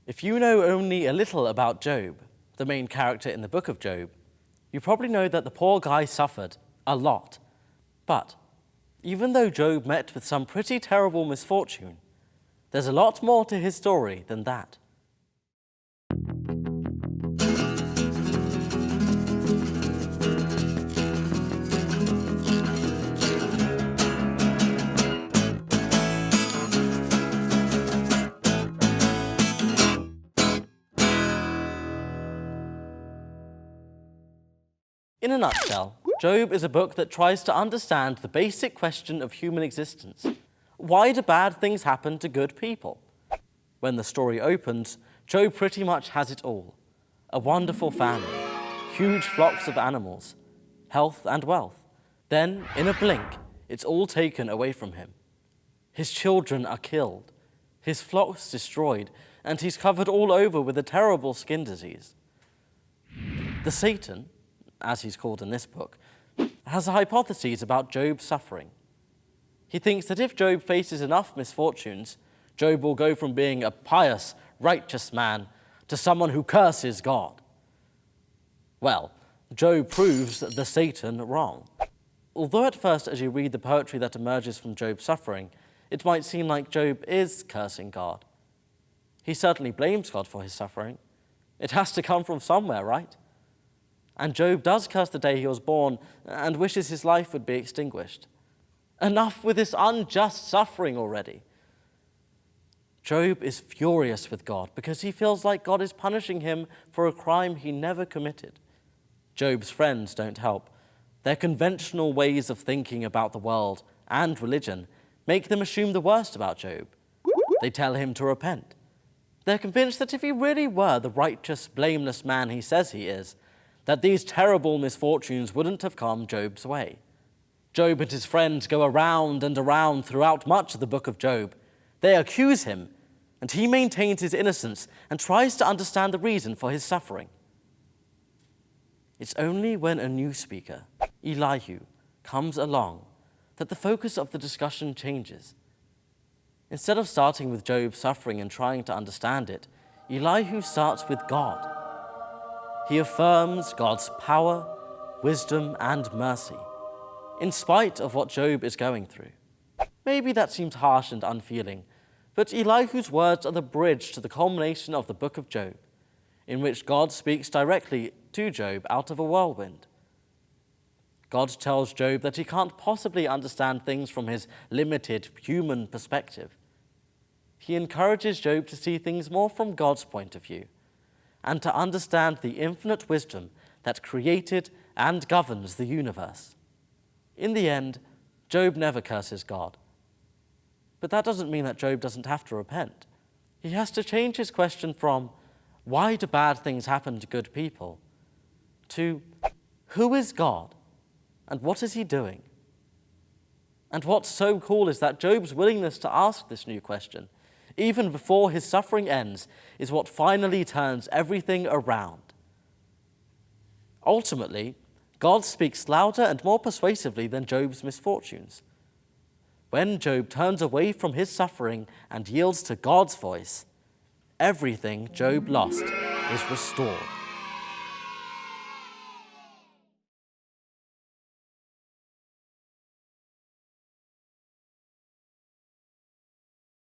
If you know only a little about Job, the main character in the book of Job, you probably know that the poor guy suffered a lot. But even though Job met with some pretty terrible misfortune, there's a lot more to his story than that. In a nutshell, Job is a book that tries to understand the basic question of human existence. Why do bad things happen to good people? When the story opens, Job pretty much has it all. A wonderful family, huge flocks of animals, health and wealth. Then, in a blink, it's all taken away from him. His children are killed, his flocks destroyed, and he's covered all over with a terrible skin disease. The Satan, as he's called in this book, has hypotheses about Job's suffering. He thinks that if Job faces enough misfortunes, Job will go from being a pious, righteous man to someone who curses God. Well, Job proves the Satan wrong. Although at first, as you read the poetry that emerges from Job's suffering, it might seem like Job is cursing God. He certainly blames God for his suffering. It has to come from somewhere, right? And Job does curse the day he was born and wishes his life would be extinguished. Enough with this unjust suffering already. Job is furious with God because he feels like God is punishing him for a crime he never committed. Job's friends don't help. Their conventional ways of thinking about the world and religion make them assume the worst about Job. They tell him to repent. They're convinced that if he really were the righteous, blameless man he says he is, that these terrible misfortunes wouldn't have come Job's way. Job and his friends go around and around throughout much of the book of Job. They accuse him, and he maintains his innocence and tries to understand the reason for his suffering. It's only when a new speaker, Elihu, comes along that the focus of the discussion changes. Instead of starting with Job's suffering and trying to understand it, Elihu starts with God. He affirms God's power, wisdom, and mercy, in spite of what Job is going through. Maybe that seems harsh and unfeeling, but Elihu's words are the bridge to the culmination of the book of Job, in which God speaks directly to Job out of a whirlwind. God tells Job that he can't possibly understand things from his limited human perspective. He encourages Job to see things more from God's point of view, and to understand the infinite wisdom that created and governs the universe. In the end, Job never curses God. But that doesn't mean that Job doesn't have to repent. He has to change his question from, why do bad things happen to good people, to, who is God, and what is he doing? And what's so cool is that Job's willingness to ask this new question, even before his suffering ends, is what finally turns everything around. Ultimately, God speaks louder and more persuasively than Job's misfortunes. When Job turns away from his suffering and yields to God's voice, everything Job lost is restored.